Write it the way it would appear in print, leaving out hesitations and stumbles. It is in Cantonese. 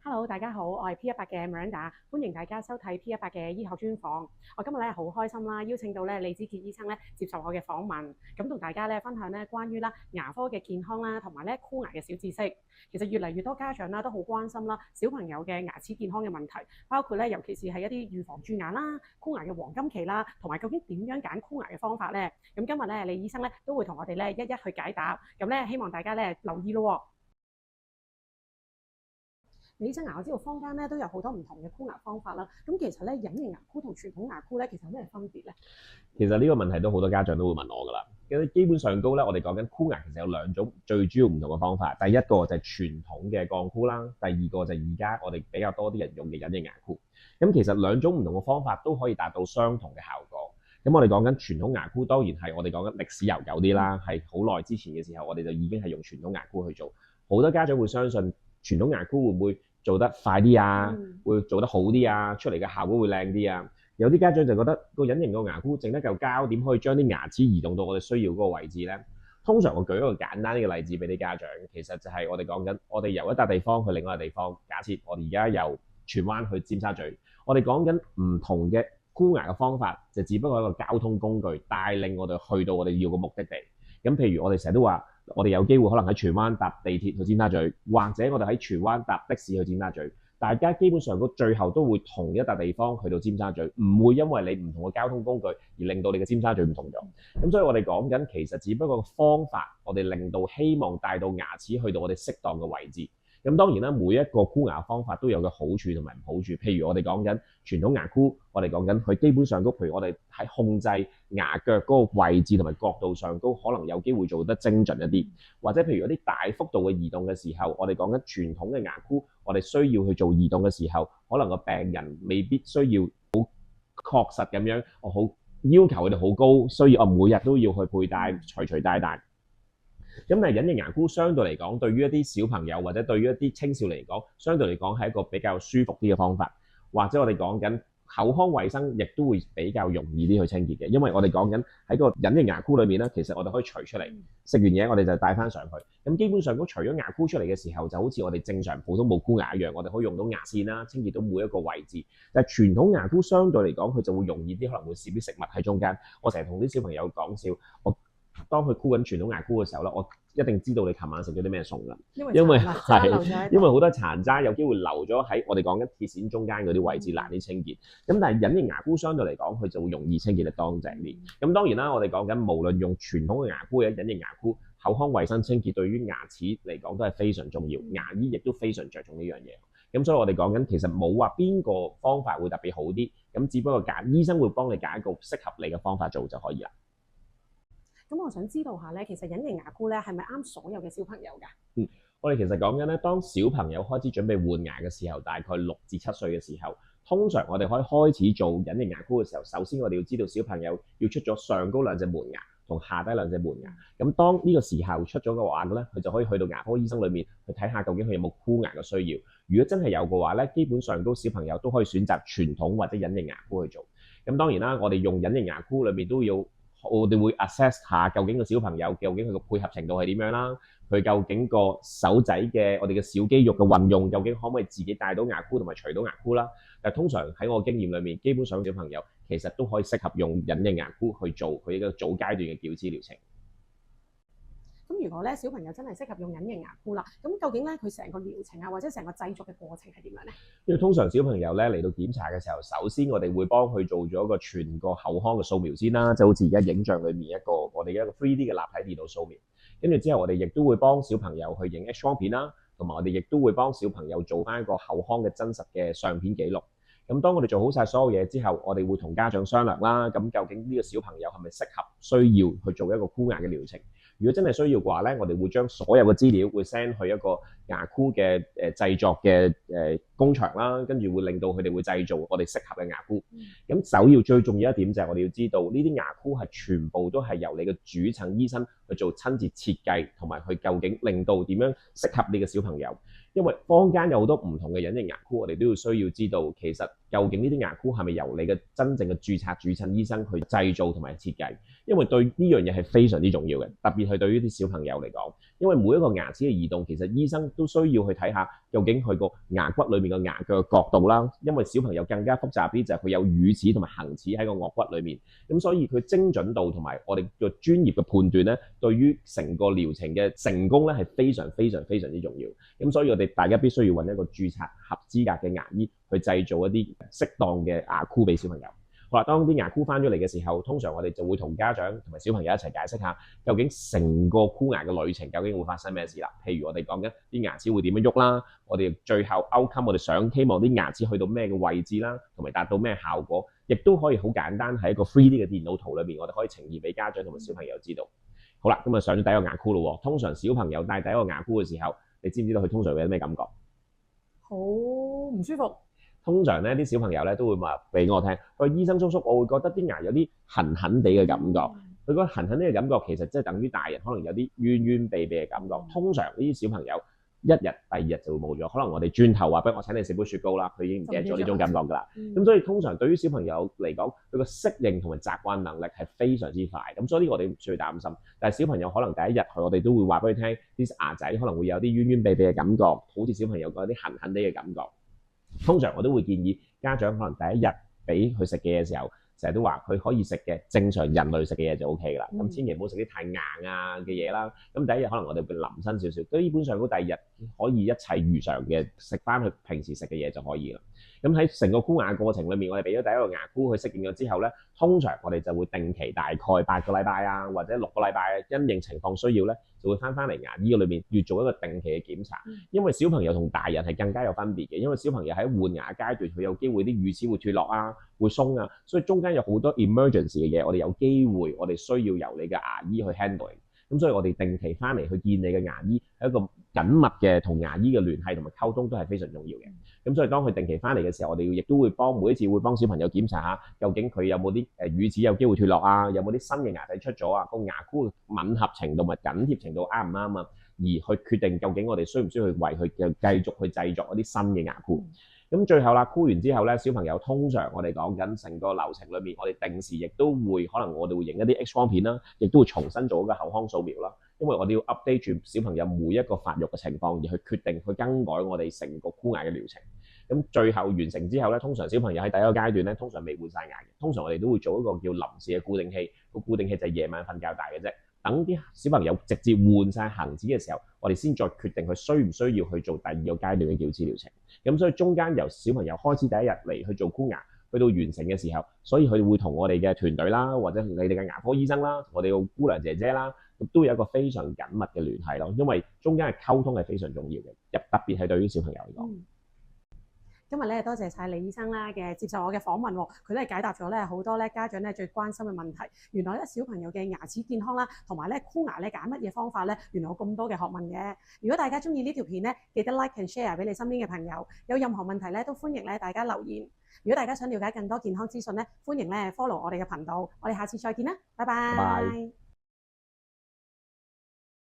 Hello，大家好，我係 P18嘅 Miranda，歡迎大家收睇 P18嘅醫學專訪。我今日咧好開心啦，邀請到咧李子傑醫生咧接受我嘅訪問，咁同大家咧分享咧關於牙科嘅健康啦，同埋咧箍牙嘅小知識。其實越嚟越多家長啦都好關心啦小朋友嘅牙齒健康嘅問題，包括咧尤其是係一啲預防蛀牙啦、箍牙嘅黃金期啦，同埋究竟點樣揀箍牙嘅方法咧？咁今日咧李醫生咧都會同我哋咧一一去解答，咁咧希望大家咧留意咯。李醫生我知道坊間咧都有好多唔同嘅箍牙方法啦。咁其實咧隱形牙箍同傳統牙箍咧，其實有咩分別咧？其實呢個問題都好多家長都會問我㗎啦。基本上我哋講緊箍牙其實有兩種最主要唔同嘅方法。第一個就係傳統嘅鋼箍啦，第二個就係而家我哋比較多啲人用嘅隱形牙箍。咁其實兩種唔同嘅方法都可以達到相同嘅效果。咁我哋講緊傳統牙箍，當然係我哋講緊歷史悠久啲啦，係好耐之前嘅時候，我哋就已經係用傳統牙箍去做。好多家長會相信傳統牙箍會唔會做得快啲啊，會做得好啲啊，出嚟嘅效果會靚啲啊。有啲家長就覺得個隱形個牙箍整得嚿膠，點可以將啲牙齒移動到我哋需要嗰個位置呢？通常我舉一個簡單嘅例子俾啲家長，其實就係我哋講緊，我哋由一笪地方去另外一笪地方，假設我哋而家由荃灣去尖沙咀，我哋講緊唔同嘅箍牙嘅方法，就只不過係一個交通工具帶領我哋去到我哋要嘅目的地。咁譬如我哋成日都話，我哋有機會可能喺荃灣搭地鐵去尖沙咀，或者我哋喺荃灣搭的士去尖沙咀，大家基本上最後都會同一笪地方去到尖沙咀，唔會因為你唔同嘅交通工具而令到你嘅尖沙咀唔同咗。咁所以我哋講緊其實只不過方法，我哋令到希望帶到牙齒去到我哋適當嘅位置。咁當然啦，每一個箍牙方法都有個好處同埋唔好處。譬如我哋講緊傳統牙箍，我哋講緊佢基本上譬如我哋喺控制牙腳嗰個位置同埋角度上可能有機會做得精準一啲。或者譬如有啲大幅度嘅移動嘅時候，我哋講緊傳統嘅牙箍，我哋需要去做移動嘅時候，可能個病人未必需要好確實咁樣，我好要求佢哋好高，需要我每日都要去佩戴隨戴。咁但係隱形牙箍相對嚟講，對於一啲小朋友或者對於一啲青少年嚟講，相對嚟講係一個比較舒服啲嘅方法，或者我哋講緊口腔衛生亦都會比較容易啲去清潔嘅，因為我哋講緊喺個隱形牙箍裏面咧，其實我哋可以除出嚟，食完嘢我哋就戴翻上去。咁基本上除咗牙箍出嚟嘅時候，就好似我哋正常普通冇箍牙一樣，我哋可以用到牙線啦，清潔到每一個位置。但係傳統牙箍相對嚟講，佢就會容易啲，可能會攝啲食物喺中間。我成日同啲小朋友講笑，我當佢箍緊傳統牙箍嘅時候咧，我一定知道你琴晚食咗啲咩餸㗎，因為好多殘渣有機會留咗喺我哋講緊鐵線中間嗰啲位置，難啲清潔。咁但係隱形牙箍相對嚟講，佢就會容易清潔得乾淨啲。咁當然啦，我哋講緊無論用傳統嘅牙箍或者隱形牙箍，口腔衛生清潔對於牙齒嚟講都係非常重要，牙醫亦都非常着重呢樣嘢。咁所以我哋講緊其實冇話邊個方法會特別好啲，咁只不過醫生會幫你揀一個適合你嘅方法做就可以啦。咁我想知道下咧，其實隱形牙箍咧係咪啱所有嘅小朋友㗎？我哋其實講緊咧，當小朋友開始準備換牙嘅時候，大概6至7歲嘅時候，通常我哋可以開始做隱形牙箍嘅時候，首先我哋要知道小朋友要出咗上高兩隻門牙同下低兩隻門牙。咁當呢個時候出咗嘅話咧，佢就可以去到牙科醫生裏面去睇下究竟佢有冇箍牙嘅需要。如果真係有嘅話咧，基本上小朋友都可以選擇傳統或者隱形牙箍去做。咁當然啦，我哋用隱形牙箍裏面都要。我哋會 assess 下究竟個小朋友究竟佢個配合程度係點樣啦，佢究竟個手仔嘅我哋嘅小肌肉嘅運用究竟可唔可以自己戴到牙箍同埋除到牙箍啦？但係通常喺我經驗裏面，基本上小朋友其實都可以適合用隱形牙箍去做佢一個早階段嘅矯齒療程。咁如果咧小朋友真係適合用隱形牙箍啦，咁究竟咧佢成個療程啊或者成個製作嘅過程係點樣咧？因為通常小朋友咧嚟到檢查嘅時候，首先我哋會幫佢做咗一個全個口腔嘅掃描先啦，就好似而家影像裏面我哋一個 3D 嘅立體電腦掃描。跟住之後我哋亦都會幫小朋友去影 X 光片啦，同埋我哋亦都會幫小朋友做翻一個口腔嘅真實嘅相片記錄。咁當我哋做好晒所有嘢之後，我哋會同家長商量啦，咁究竟呢個小朋友係咪適合需要去做一個箍牙嘅療程？如果真係需要嘅話咧，我哋會將所有嘅資料會 send 去一個牙箍嘅製作嘅工場啦，跟住會令到佢哋會製造我哋適合嘅牙箍。咁首要最重要一點就係我哋要知道呢啲牙箍係全部都係由你嘅主診醫生去做親自設計，同埋去究竟令到點樣適合你嘅小朋友。因為坊間有好多唔同嘅隱形牙箍，我哋都要需要知道其實究竟呢啲牙箍係咪由你嘅真正嘅註冊主診醫生去製造同埋設計，因為對呢樣嘢係非常之重要嘅，特別係對於啲小朋友嚟講，因為每一個牙齒嘅移動，其實醫生都需要去睇下究竟佢個牙骨裏面個牙腳嘅角度啦。因為小朋友更加複雜啲，就係佢有乳齒同埋恆齒喺個顎骨裏面，咁所以佢精準度同埋我哋嘅專業嘅判斷咧，對於成個療程嘅成功咧係非常之重要。咁所以我哋大家必須要揾一個註冊合資格嘅牙醫去製造一啲適當嘅牙箍俾小朋友。好啦，當啲牙箍翻咗嚟嘅時候，通常我哋就會同家長同埋小朋友一齊解釋下，究竟成個箍牙嘅旅程究竟會發生咩事啦。譬如我哋講緊啲牙齒會點樣喐啦，我哋最後 outcome 我哋希望啲牙齒去到咩嘅位置啦，同埋達到咩效果，亦都可以好簡單喺一個 3D 嘅電腦圖裏邊，我哋可以呈現俾家長同埋小朋友知道。好啦，咁啊上咗第一個牙箍咯。通常小朋友戴第一個牙箍嘅時候，你知唔知道佢通常會有咩感覺？好唔舒服。通常咧啲小朋友咧都會話俾我聽，佢話醫生叔叔，我會覺得啲牙有啲痕痕地嘅感覺。佢覺得痕痕地嘅感覺其實即係等於大人可能有啲冤冤痹痹嘅感覺。通常呢啲小朋友一日第二日就會冇咗，可能我哋轉頭話俾我請你食杯雪糕啦，佢已經唔記得咗呢種感覺㗎啦。咁所以通常對於小朋友嚟講，佢個適應同埋習慣能力係非常之快。咁所以呢個我哋唔需要擔心。但係小朋友可能第一日我哋都會話俾佢聽，啲牙仔可能會有啲冤冤痹痹嘅感覺，好似小朋友嗰啲痕痕地嘅感覺。通常我都會建議家長可能第一日俾佢食嘅嘢嘅時候，成日都話佢可以食嘅正常人類食嘅嘢就 O K 㗎啦。咁千祈唔好食啲太硬啊嘅嘢啦。咁第一日可能我哋會腍身少少，基本上都第二日可以一切如常嘅食翻佢平時食嘅嘢就可以啦。咁喺成個箍牙過程裏面，我哋俾咗第一個牙箍去適應咗之後咧，通常我哋就會定期大概8個禮拜啊，或者6個禮拜，因應情況需要咧，就會翻嚟牙醫嗰裏面要做一個定期嘅檢查。因為小朋友同大人係更加有分別嘅，因為小朋友喺換牙階段，佢有機會啲乳齒會脫落啊，會鬆啊，所以中間有好多 emergency 嘅嘢，我哋有機會我哋需要由你嘅牙醫去 handling。咁所以我哋定期翻嚟去見你嘅牙醫，係一個緊密嘅同牙醫嘅聯繫同埋溝通都係非常重要嘅。咁所以當佢定期翻嚟嘅時候，我哋亦都會每一次會幫小朋友檢查下，究竟佢有冇啲乳齒有機會脫落啊，有冇啲新嘅牙仔出咗啊，個牙箍吻合程度同埋緊貼程度啱唔啱啊，而去決定究竟我哋需唔需要為佢繼續去製作一啲新嘅牙箍。咁最後啦，箍完之後咧，小朋友通常我哋講緊成個流程裏面，我哋定時亦都會可能我哋會影一啲 X 光片啦，亦都會重新做一個口腔掃描啦，因為我哋要 update 住小朋友每一個發育嘅情況，而去決定去更改我哋成個箍牙嘅療程。咁最後完成之後咧，通常小朋友喺第一個階段咧，通常未換晒牙嘅，通常我哋都會做一個叫臨時嘅固定器，個固定器就係夜晚瞓覺戴嘅啫。等啲小朋友直接換晒恆齒嘅時候，我哋先再決定佢需唔需要去做第二個階段嘅矯齒療程。咁所以中間由小朋友開始第一日嚟去做箍牙，去到完成嘅時候，所以佢哋會同我哋嘅團隊啦，或者你哋嘅牙科醫生啦，我哋嘅姑娘姐姐啦，都有一個非常緊密嘅聯繫咯。因為中間嘅溝通係非常重要嘅，特別係對於小朋友嚟講。今日咧多謝晒李醫生啦嘅接受我嘅訪問，佢都係解答咗咧好多咧家長咧最關心嘅問題。原來咧小朋友嘅牙齒健康啦，同埋咧箍牙咧揀乜嘢方法咧，原來有咁多嘅學問嘅。如果大家中意呢條片咧，記得 like and share 俾你身邊嘅朋友。有任何問題咧，都歡迎咧大家留言。如果大家想了解更多健康資訊咧，歡迎咧 follow 我哋嘅頻道。我哋下次再見啦，拜拜。